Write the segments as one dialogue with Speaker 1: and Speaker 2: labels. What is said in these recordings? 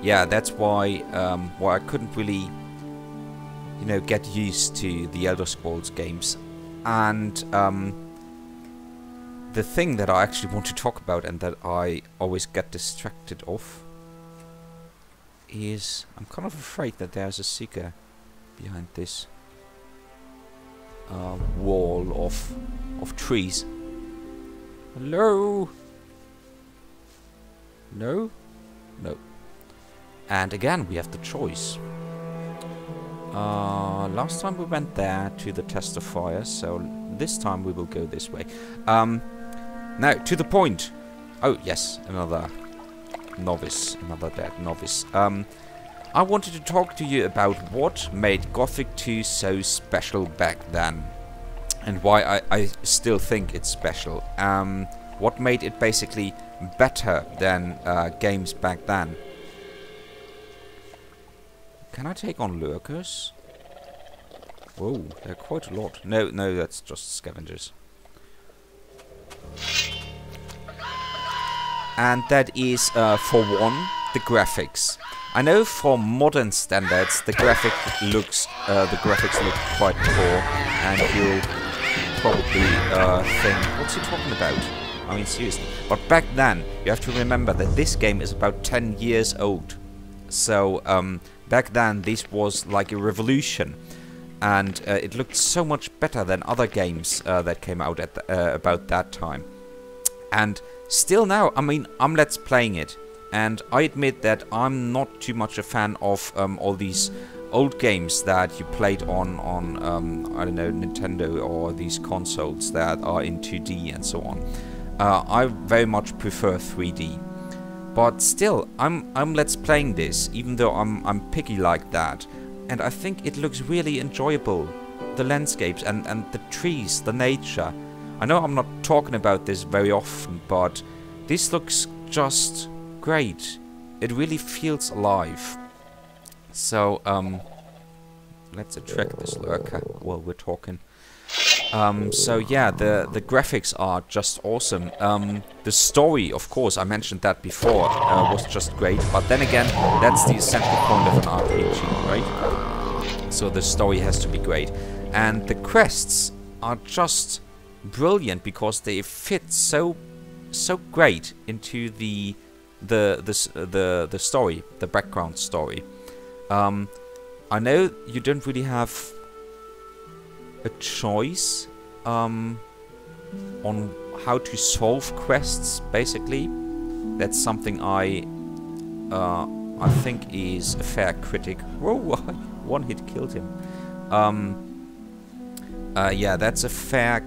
Speaker 1: yeah, that's why I couldn't really, you know, get used to the Elder Scrolls games. And the thing that I actually want to talk about and that I always get distracted of is I'm kind of afraid that there's a seeker behind this wall of trees. Hello? No? No. And again, we have the choice. Last time we went there to the test of fire, so this time we will go this way. Now, to the point. Oh, yes, another novice, another dead novice. I wanted to talk to you about what made Gothic 2 so special back then. And why I still think it's special. What made it basically better than games back then. Can I take on lurkers? Whoa, there are quite a lot. No, that's just scavengers. And that is, for one, the graphics. I know for modern standards, the graphics look quite poor, and you'll probably think, what's he talking about? I mean, seriously. But back then, you have to remember that this game is about 10 years old. So, back then, this was like a revolution. And it looked so much better than other games that came out at about that time. And still now, I mean, I'm let's playing it. And I admit that I'm not too much a fan of all these old games that you played on I don't know, Nintendo or these consoles that are in 2D and so on. I very much prefer 3D. But still, I'm let's playing this, even though I'm picky like that. And I think it looks really enjoyable. The landscapes and the trees, the nature. I know I'm not talking about this very often, but this looks just great. It really feels alive. So, let's attract this lurker while we're talking. So yeah, the graphics are just awesome. The story, of course, I mentioned that before, was just great. But then again, that's the central point of an RPG, right? So the story has to be great. And the quests are just brilliant because they fit so great into the story, the background story. I know you don't really have a choice on how to solve quests. Basically, that's something I think is a fair critic. Whoa! One hit killed him. Yeah, that's a fair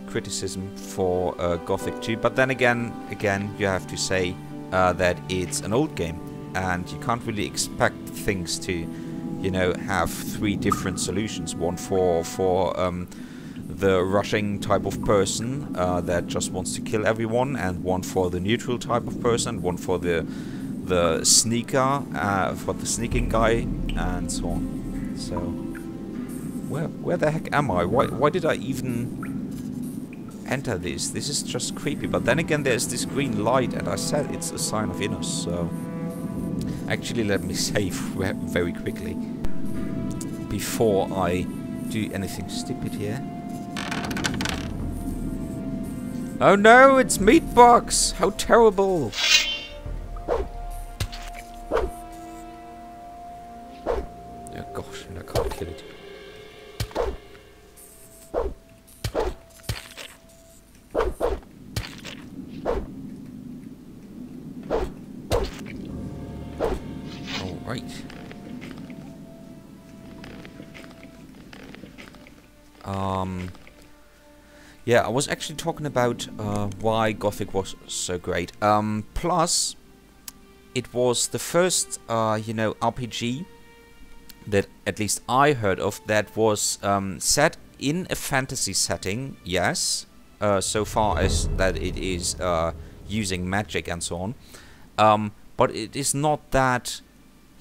Speaker 1: criticism for Gothic 2. But then again, you have to say that it's an old game, and you can't really expect things to, you know, have 3 different solutions. One for the rushing type of person that just wants to kill everyone, and one for the neutral type of person, one for the sneaker, for the sneaking guy, and so on. So, where the heck am I? Why did I even enter this? This is just creepy. But then again, there's this green light, and I said it's a sign of Innos. So, actually, let me save very quickly before I do anything stupid here. Oh no, it's Meatbox! How terrible! Oh gosh, and I can't kill it. Alright. Yeah, I was actually talking about why Gothic was so great. Plus, it was the first, you know, RPG that at least I heard of that was set in a fantasy setting. Yes, so far as that it is using magic and so on. But it is not that,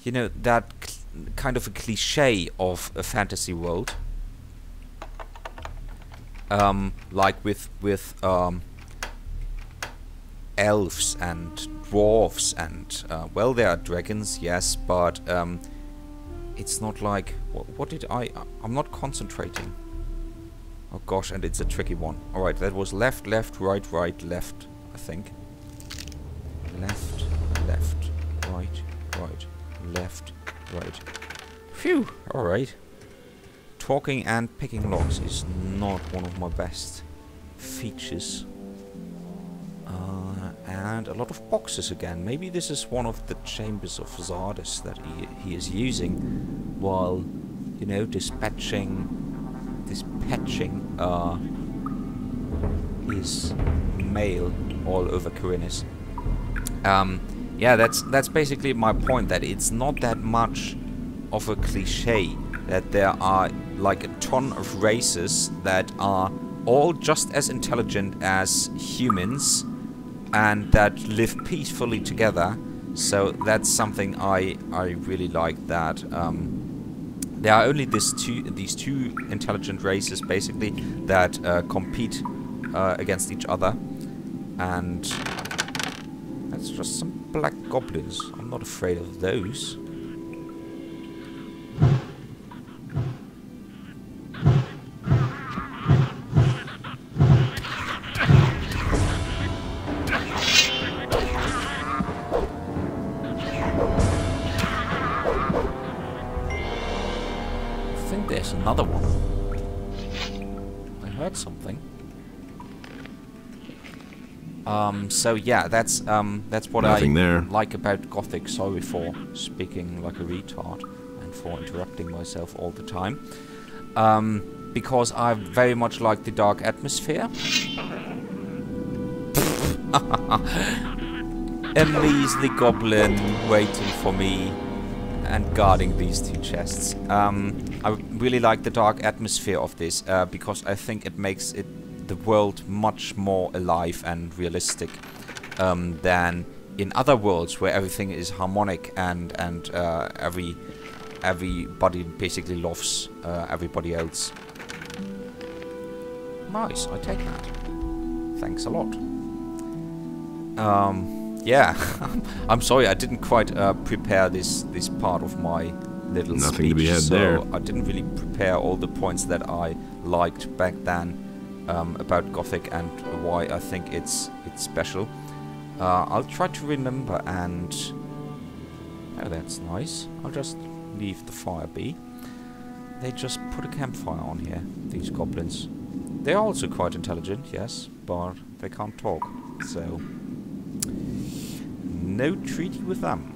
Speaker 1: you know, that kind of a cliche of a fantasy world. Like with elves and dwarves and well, there are dragons, yes, but it's not like what did I'm not concentrating. Oh gosh, and it's a tricky one. All right, that was left, left, right, right, left, I think. Left, left, right, right, left, right. Phew. All right. Talking and picking locks is not one of my best features. And a lot of boxes again. Maybe this is one of the chambers of Zardes that he is using while, you know, dispatching his mail all over Korinis. Yeah, that's basically my point, that it's not that much of a cliche that there are like a ton of races that are all just as intelligent as humans and that live peacefully together. So that's something I really like, that there are only these two intelligent races basically that compete against each other, and that's just some black goblins. I'm not afraid of those. There's another one. I heard something. So yeah, that's what
Speaker 2: Nothing
Speaker 1: I
Speaker 2: there.
Speaker 1: like about Gothic. Sorry for speaking like a retard and for interrupting myself all the time. Because I very much like the dark atmosphere. A measly goblin waiting for me and guarding these two chests. I really like the dark atmosphere of this because I think it makes the world much more alive and realistic than in other worlds where everything is harmonic and everybody basically loves everybody else. Nice, I take that. Thanks a lot. Yeah, I'm sorry, I didn't quite prepare this part of my little
Speaker 2: Nothing
Speaker 1: speech,
Speaker 2: to be had
Speaker 1: so
Speaker 2: there.
Speaker 1: I didn't really prepare all the points that I liked back then about Gothic and why I think it's special. I'll try to remember, and oh, that's nice. I'll just leave the fire be. They just put a campfire on here, these goblins. They're also quite intelligent, yes, but they can't talk, so no treaty with them.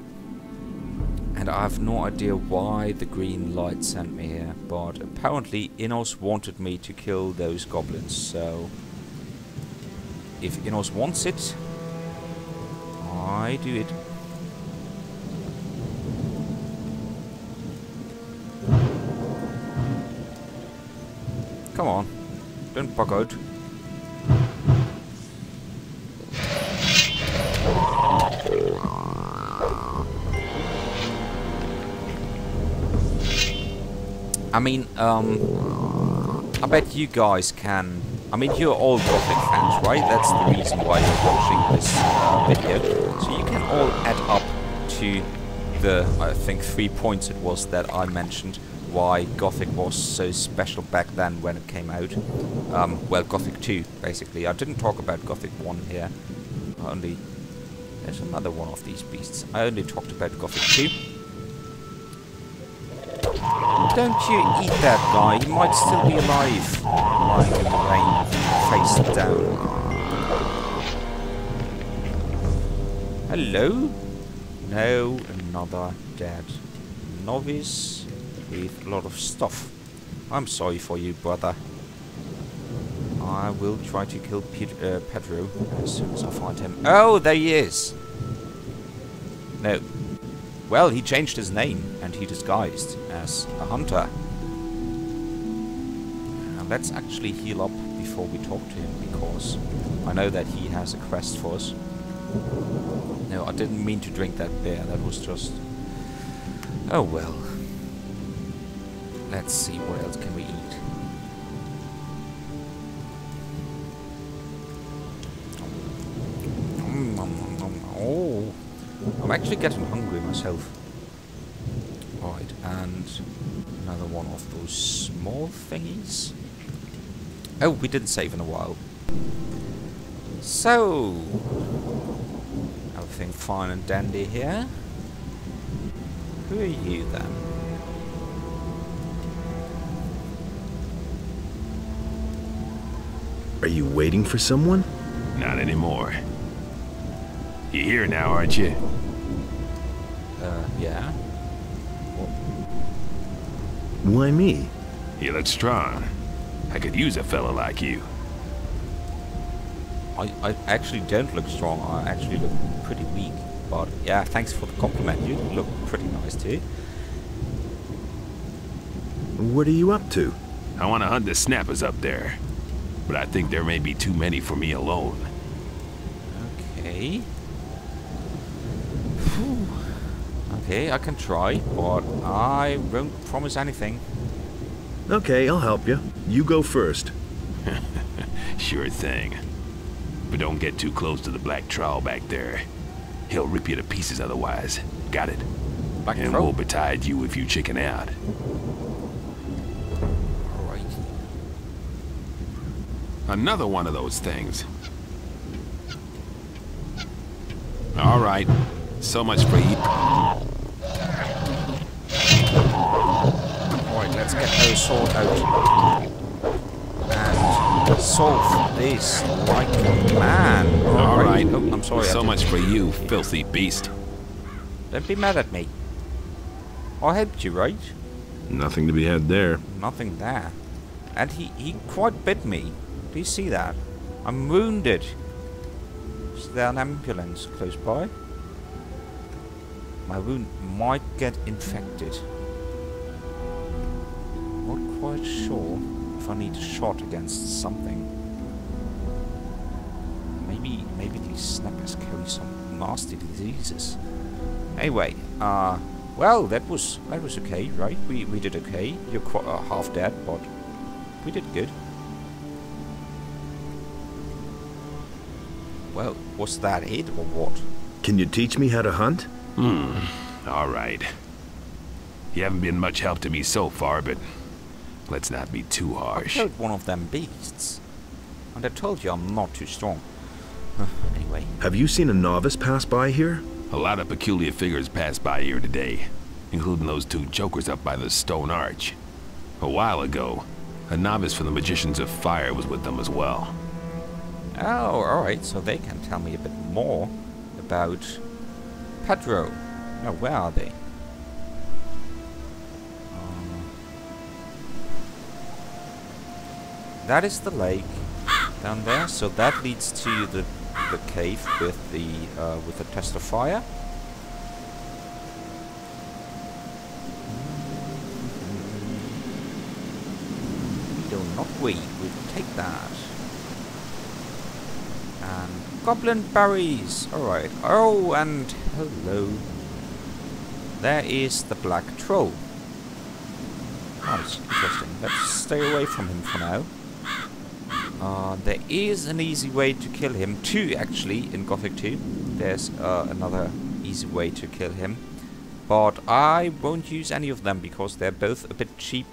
Speaker 1: And I have no idea why the green light sent me here, but apparently Innos wanted me to kill those goblins, so if Innos wants it, I do it. Come on, don't bug out. I mean, I bet you guys can. I mean, you're all Gothic fans, right? That's the reason why you're watching this video. So you can all add up to the, I think, 3 points it was that I mentioned why Gothic was so special back then when it came out. Well, Gothic 2, basically. I didn't talk about Gothic 1 here. There's another one of these beasts. I only talked about Gothic 2. Don't you eat that guy, he might still be alive. Lying in the rain, face down. Hello? No, another dead novice with a lot of stuff. I'm sorry for you, brother. I will try to kill Pedro as soon as I find him. Oh, there he is! No. Well, he changed his name, and he disguised as a hunter. Let's actually heal up before we talk to him, because I know that he has a quest for us. No, I didn't mean to drink that beer, that was just... Oh well. Let's see, what else can we eat? I'm actually getting hungry myself. Right, and another one of those small thingies. Oh, we didn't save in a while. So, everything fine and dandy here. Who are you then?
Speaker 2: Are you waiting for someone?
Speaker 3: Not anymore. You're here now, aren't you?
Speaker 1: Yeah.
Speaker 2: Why me?
Speaker 3: You look strong. I could use a fella like you.
Speaker 1: I actually don't look strong. I actually look pretty weak. But yeah, thanks for the compliment. You look pretty nice too.
Speaker 2: What are you up to?
Speaker 3: I want to hunt the snappers up there. But I think there may be too many for me alone.
Speaker 1: Okay. Whew. Okay, I can try, but I won't promise anything.
Speaker 2: Okay, I'll help you. You go first.
Speaker 3: Sure thing. But don't get too close to the black troll back there. He'll rip you to pieces otherwise. Got it?
Speaker 1: Black
Speaker 3: and
Speaker 1: troll?
Speaker 3: we'll betide you if you chicken out.
Speaker 1: Alright.
Speaker 3: Another one of those things. Alright. So much for you.
Speaker 1: Alright, let's get those sword out. And solve this like a man.
Speaker 3: Alright.
Speaker 1: Oh, I'm sorry.
Speaker 3: So much for you, filthy beast.
Speaker 1: Don't be mad at me. I helped you, right?
Speaker 2: Nothing to be had there.
Speaker 1: Nothing there. And he quite bit me. Do you see that? I'm wounded. Is there an ambulance close by? My wound might get infected. Not quite sure if I need a shot against something. Maybe these snappers carry some nasty diseases. Anyway, well, that was okay, right? We did okay. You're quite, half dead, but we did good. Well, was that it or what?
Speaker 2: Can you teach me how to hunt?
Speaker 3: Alright. You haven't been much help to me so far, but let's not be too
Speaker 1: I
Speaker 3: harsh.
Speaker 1: killed one of them beasts. And I told you I'm not too strong. Anyway.
Speaker 2: Have you seen a novice pass by here?
Speaker 3: A lot of peculiar figures passed by here today, including those two jokers up by the stone arch. A while ago, a novice from the Magicians of Fire was with them as well.
Speaker 1: Oh, alright, so they can tell me a bit more about Pedro. Now, where are they? That is the lake down there, so that leads to the cave with the test of fire. We do not wait, we'll take that. And goblin berries. Alright. Oh, and hello. There is the black troll. Nice, interesting. Let's stay away from him for now. There is an easy way to kill him. Two, actually, in Gothic 2. There's another easy way to kill him. But I won't use any of them because they're both a bit cheap.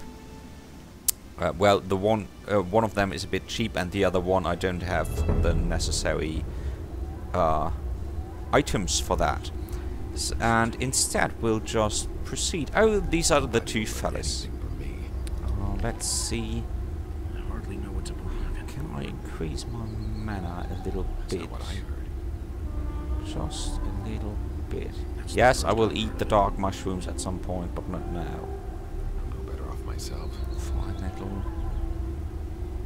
Speaker 1: Well, the one of them is a bit cheap, and the other one I don't have the necessary items for that. And instead, we'll just proceed. Oh, these are the two fellas. Let's see. Can I increase my mana a little bit? Just a little bit. Yes, I will eat the dark mushrooms at some point, but not now.
Speaker 3: I'm no better off myself.
Speaker 1: Fire metal.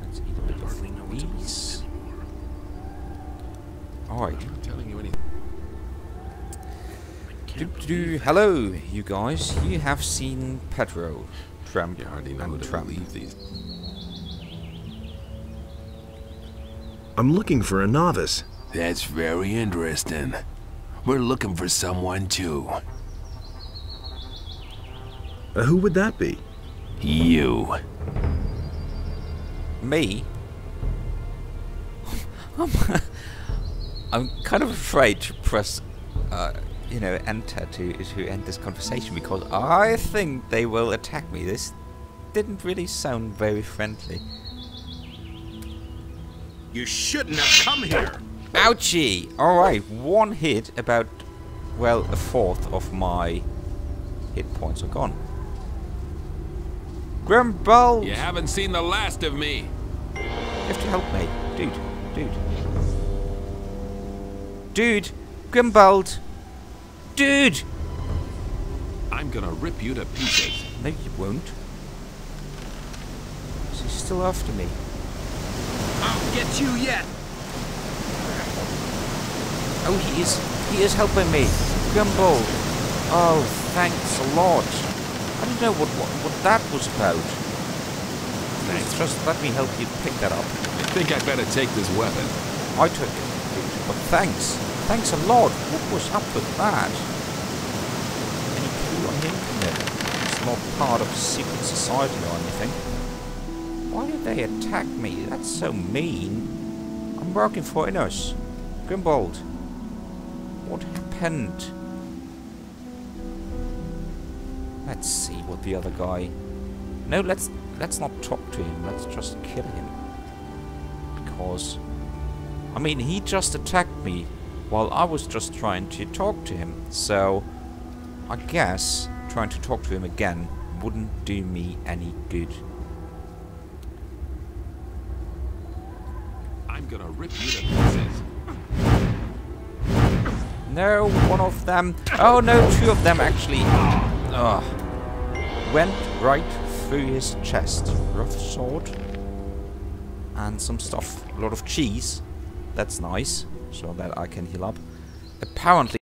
Speaker 1: Let's eat a bit of these. Alright.
Speaker 3: I'm not telling you anything.
Speaker 1: Hello, you guys. You have seen Pedro, Tramp,
Speaker 3: You hardly know who
Speaker 1: and
Speaker 3: to
Speaker 1: Tramp.
Speaker 3: believe these.
Speaker 2: I'm looking for a novice.
Speaker 3: That's very interesting. We're looking for someone too.
Speaker 2: Who would that be?
Speaker 3: You.
Speaker 1: Me? I'm kind of afraid to press you know, enter to end this conversation, because I think they will attack me. This didn't really sound very friendly.
Speaker 4: You shouldn't have come here.
Speaker 1: Ouchie! Alright, one hit, about, well, a fourth of my hit points are gone. Grimbald!
Speaker 3: You haven't seen the last of me.
Speaker 1: You have to help me. Dude! Grimbald! Dude!
Speaker 3: I'm gonna rip you to pieces.
Speaker 1: No, you won't. He's still after me.
Speaker 4: I'll get you yet.
Speaker 1: Oh, he is helping me. Grimbald. Oh, thanks a lot. I don't know what that was about. Thanks. Just let me help you pick that up.
Speaker 3: I think I'd better take this weapon.
Speaker 1: I took it, but thanks. Thanks a lot. What was up with that? Any clue on him? No. He's not part of secret society or anything. Why did they attack me? That's so mean. I'm working for Innos. Grimbald. What happened? Let's see what the other guy... No, let's not talk to him. Let's just kill him. Because... I mean, he just attacked me while I was just trying to talk to him. So, I guess trying to talk to him again wouldn't do me any good.
Speaker 3: I'm gonna rip you to pieces.
Speaker 1: No, one of them... Oh no, two of them actually... went right through his chest. Rough sword. And some stuff. A lot of cheese. That's nice. So that I can heal up. Apparently...